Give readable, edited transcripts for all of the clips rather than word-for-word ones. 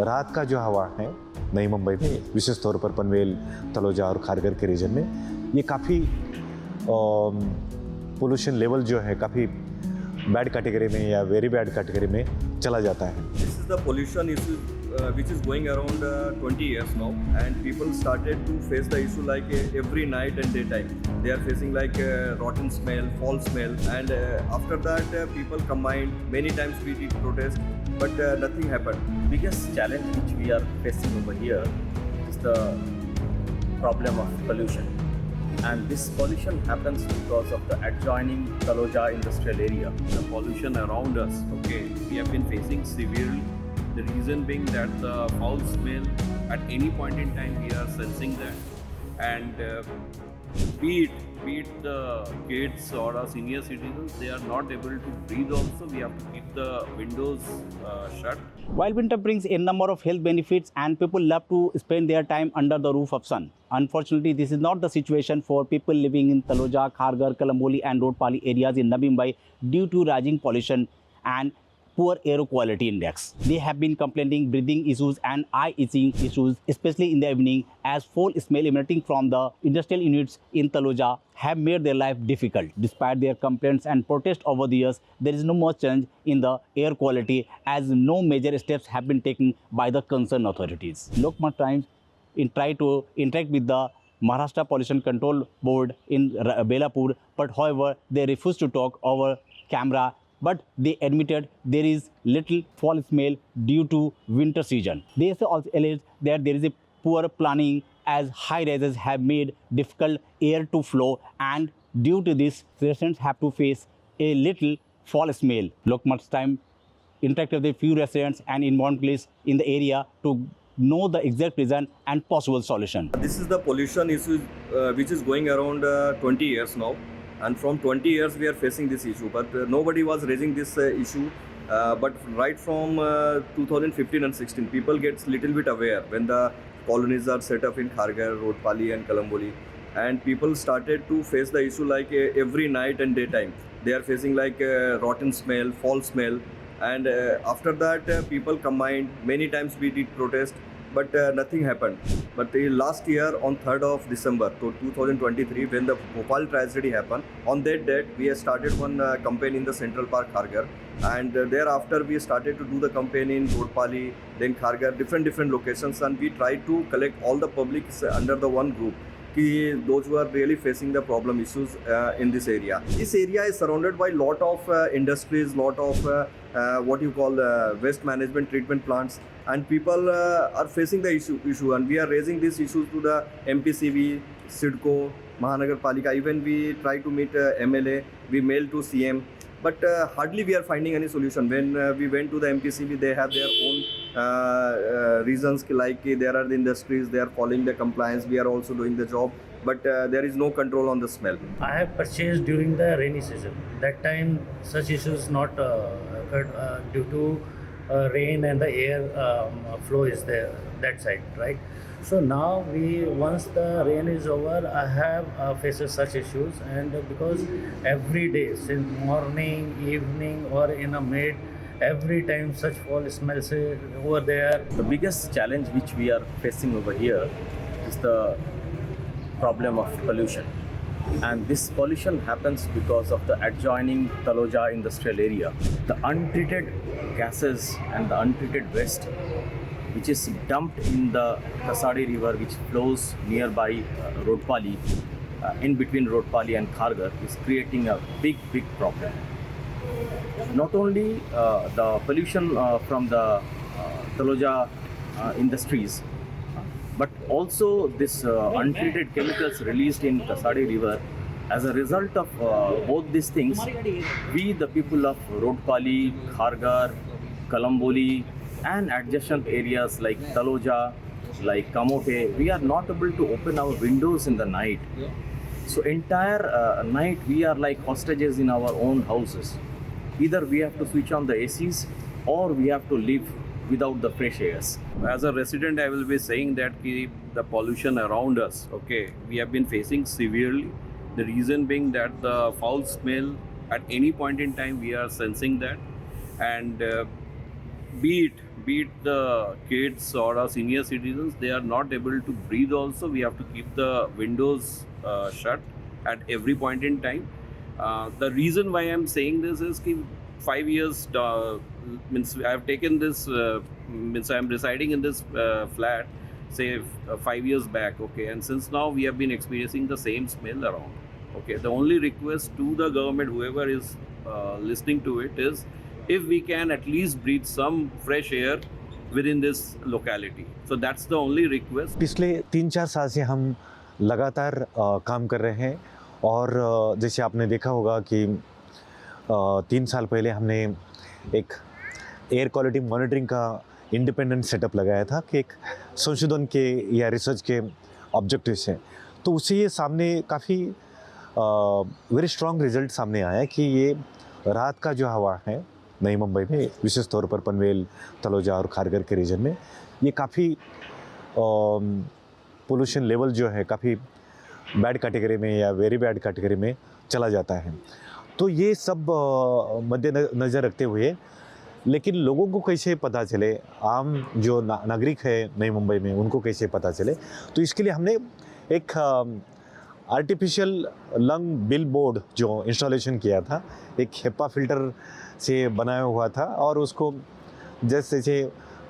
रात का जो हवा है नई मुंबई में, विशेष तौर पर पनवेल, तलोजा और खारगर के रीजन में, ये काफ़ी पोल्यूशन लेवल जो है काफ़ी बैड कैटेगरी में या वेरी बैड कैटेगरी में चला जाता है। This is the pollution issue which is going around 20 years now, and people started to face the issue like every night and daytime. They are facing like rotten smell, foul smell, and after that people combined. Many times we did protest, but nothing happened. Biggest challenge which we are facing over here is the problem of pollution, and this pollution happens because of the adjoining Taloja industrial area. The pollution around us, okay, we have been facing severely. The reason being that the foul smell, at any point in time we are sensing that, and be it the kids or our senior citizens, they are not able to breathe also. We have to keep the windows shut. While winter brings a number of health benefits and people love to spend their time under the roof of sun, unfortunately this is not the situation for people living in Taloja, Kharghar, Kalamboli and Rodpali areas in Navi Mumbai due to rising pollution and poor air quality index. They have been complaining breathing issues and eye itching issues, especially in the evening, as foul smell emanating from the industrial units in Taloja have made their life difficult. Despite their complaints and protests over the years, there is no much change in the air quality as no major steps have been taken by the concerned authorities. Lokmat Times tried to interact with the Maharashtra Pollution Control Board in Belapur, but however, they refused to talk over camera. But they admitted there is little foul smell due to winter season. They also alleged that there is a poor planning as high rises have made difficult air to flow, and due to this, residents have to face a little foul smell. Lokmat's Time interacted with a few residents and involved police in the area to know the exact reason and possible solution. This is the pollution issue which is going around 20 years now. And from 20 years we are facing this issue, but nobody was raising this issue. But right from 2015 and 16, people get little bit aware when the colonies are set up in Kharghar, Rodpali and Kalamboli, and people started to face the issue like every night and daytime. They are facing like rotten smell, foul smell, and after that people combined. Many times we did protest, but nothing happened. But last year on 3rd of December 2023, when the Bhopal tragedy happened, on that date we have started one campaign in the Central Park Kharghar, and thereafter we started to do the campaign in Rodpali, then Kharghar, different locations, and we tried to collect all the publics under the one group. Those who are really facing the problem issues in this area. This area is surrounded by lot of industries, lot of what you call waste management treatment plants, and people are facing the issue, and we are raising this issue to the MPCV, SIDCO, Mahanagar Palika. Even we try to meet MLA, we mail to CM, but hardly we are finding any solution. When we went to the MPCB, they have their own reasons, like there are the industries, they are following the compliance, we are also doing the job, but there is no control on the smell. I have purchased during the rainy season. That time such issues not occurred due to rain and the air flow is there that side, right? So now once the rain is over, I have faces such issues, and because every day since morning, evening or in a mid, every time such foul smells over there. The biggest challenge which we are facing over here is the problem of pollution, and this pollution happens because of the adjoining Taloja industrial area. The untreated gases and the untreated waste which is dumped in the Kasadi river, which flows nearby Rodpali, in between Rodpali and Kharghar, is creating a big problem. Not only the pollution from the Taloja industries, but also this untreated chemicals released in Kasadi river. As a result of both these things, we the people of Rodpali, Kharghar, Kalamboli and adjacent areas like Taloja, like Kamote, we are not able to open our windows in the night. So entire night we are like hostages in our own houses. Either we have to switch on the ACs or we have to live without the fresh airs. As a resident, I will be saying that the pollution around us, okay, we have been facing severely. The reason being that the foul smell, at any point in time we are sensing that, and be it the kids or our senior citizens, they are not able to breathe also. We have to keep the windows shut at every point in time. The reason why I'm saying this is that 5 years means I have taken this means I'm residing in this flat say 5 years back, okay, and since now we have been experiencing the same smell around. Okay, the only request to the government, whoever is listening to it, is if we can at least breathe some fresh air within this locality. So that's the only request. पिछले 3-4 साल से हम लगातार काम कर रहे हैं और जैसे आपने देखा होगा कि 3 साल पहले हमने एक एयर क्वालिटी मॉनिटरिंग का इंडिपेंडेंट सेटअप लगाया था कि एक संशोधन के या रिसर्च के ऑब्जेक्टिव्स हैं, तो उससे ये सामने काफ़ी वेरी स्ट्रॉन्ग रिजल्ट सामने आया कि ये रात का जो हवा है नई मुंबई में, विशेष तौर पर पनवेल, तलोजा और खारघर के रीजन में, ये काफ़ी पोल्यूशन लेवल जो है काफ़ी बैड कैटेगरी में या वेरी बैड कैटेगरी में चला जाता है। तो ये सब मद्देनज़र रखते हुए, लेकिन लोगों को कैसे पता चले, आम जो नागरिक है नई मुंबई में उनको कैसे पता चले, तो इसके लिए हमने एक आर्टिफिशियल लंग बिल बोर्ड जो इंस्टॉलेशन किया था, एक हेपा फिल्टर से बनाया हुआ था और उसको जैसे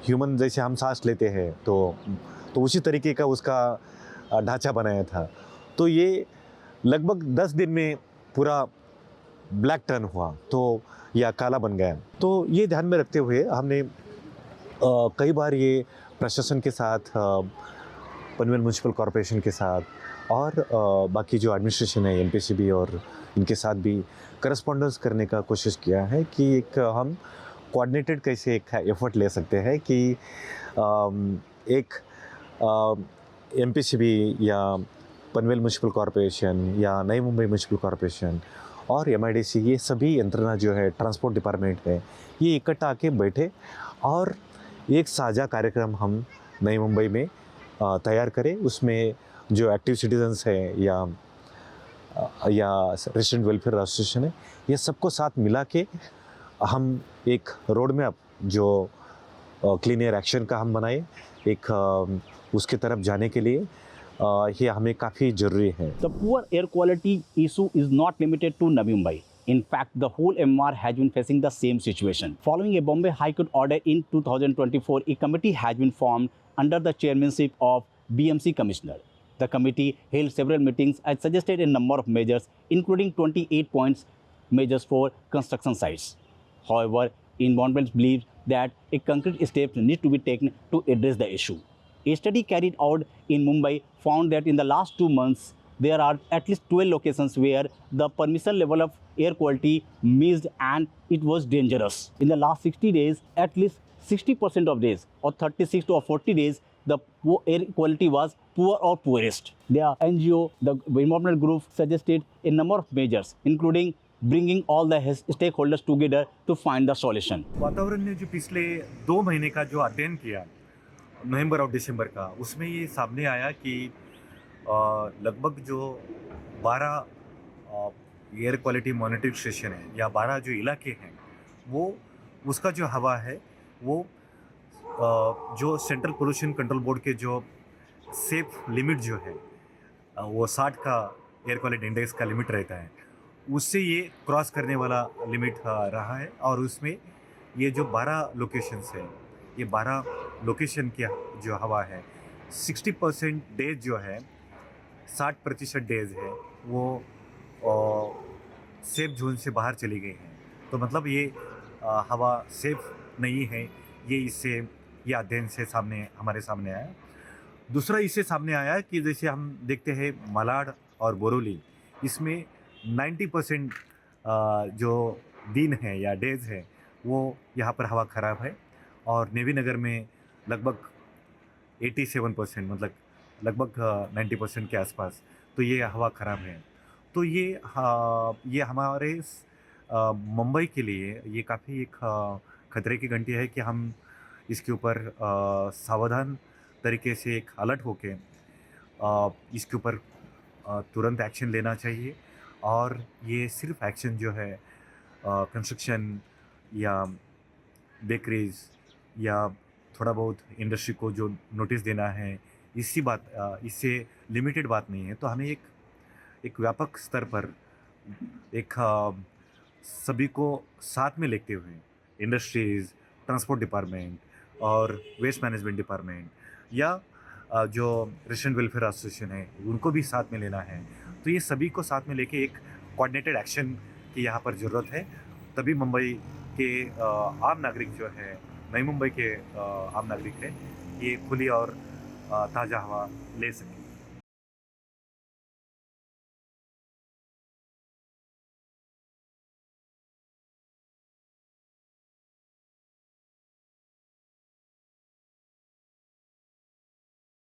ह्यूमन जैसे हम सांस लेते हैं तो उसी तरीके का उसका ढांचा बनाया था। तो ये लगभग 10 दिन में पूरा ब्लैक टर्न हुआ तो या काला बन गया। तो ये ध्यान में रखते हुए हमने कई बार ये प्रशासन के साथ, पनवेल म्यूनसिपल कॉरपोरेशन के साथ और बाकी जो एडमिनिस्ट्रेशन है एमपीसीबी और इनके साथ भी करस्पॉन्डेंस करने का कोशिश किया है कि एक हम कोऑर्डिनेटेड कैसे एक एफर्ट ले सकते हैं कि एक एमपीसीबी या पनवेल म्यूनसिपल कॉरपोरेशन या नई मुंबई म्यूनसिपल कॉरपोरेशन और एमआईडीसी, ये सभी यंत्रणा जो है, ट्रांसपोर्ट डिपार्टमेंट है, ये इकट्ठा आके बैठे और एक साझा कार्यक्रम हम नई मुंबई में तैयार करें। उसमें जो एक्टिव सिटीजन्स हैं या रेसिडेंट वेलफेयर एसोसिएशन है, ये सबको साथ मिला के हम एक रोड मैप जो क्लीन एयर एक्शन का हम बनाए, एक उसके तरफ जाने के लिए ये हमें काफ़ी ज़रूरी है। The poor air quality issue is not limited to Navi Mumbai. In fact, the whole MMR has been facing the same situation. Following a Bombay High Court order in 2024, a committee has been formed under the chairmanship of BMC Commissioner. The committee held several meetings and suggested a number of measures, including 28 points measures for construction sites. However, environmentalists believe that a concrete steps need to be taken to address the issue. A study carried out in Mumbai found that in the last 2 months, there are at least 12 locations where the permission level of air quality missed and it was dangerous. In the last 60 days, at least 60% of days or 36 to 40 days, the air quality was poor or poorest. The NGO, the environmental group suggested a number of measures, including bringing all the stakeholders together to find the solution. वातावरण ने जो पिछले 2 महीने का जो अध्ययन किया, नवंबर और दिसंबर का, उसमें ये सामने आया कि लगभग जो 12 एयर क्वालिटी मॉनिटरिंग स्टेशन है या 12 जो इलाके हैं, वो उसका जो हवा है वो जो सेंट्रल पोल्यूशन कंट्रोल बोर्ड के जो सेफ लिमिट जो है वो 60 का एयर क्वालिटी इंडेक्स का लिमिट रहता है, उससे ये क्रॉस करने वाला लिमिट रहा है। और उसमें ये जो 12 लोकेशंस है, ये 12 लोकेशन की जो हवा है 60% डेज जो है, 60% डेज है वो सेफ जोन से बाहर चली गई हैं। तो मतलब ये हवा सेफ नहीं है, ये अध्ययन से हमारे सामने आया। दूसरा इससे सामने आया कि जैसे हम देखते हैं मलाड और बोरोली, इसमें 90% जो दिन है या डेज है वो यहाँ पर हवा ख़राब है और नेवी नगर में लगभग 87% मतलब लगभग 90% के आसपास, तो ये हवा ख़राब है। तो ये हमारे मुंबई के लिए ये काफ़ी एक खतरे की घंटी है कि हम इसके ऊपर सावधान तरीके से एक अलर्ट होके इसके ऊपर तुरंत एक्शन लेना चाहिए। और ये सिर्फ एक्शन जो है कंस्ट्रक्शन या बेकरीज या थोड़ा बहुत इंडस्ट्री को जो नोटिस देना है, इससे लिमिटेड बात नहीं है। तो हमें एक व्यापक स्तर पर एक सभी को साथ में लेते हुए इंडस्ट्रीज़, ट्रांसपोर्ट डिपार्टमेंट और वेस्ट मैनेजमेंट डिपार्टमेंट या जो रेसिडेंट वेलफेयर एसोसिएशन है उनको भी साथ में लेना है। तो ये सभी को साथ में लेके एक कोऑर्डिनेटेड एक्शन की यहाँ पर ज़रूरत है, तभी मुंबई के आम नागरिक जो है, नई मुंबई के आम नागरिक है, ये खुली और ताज़ा हवा ले सकें।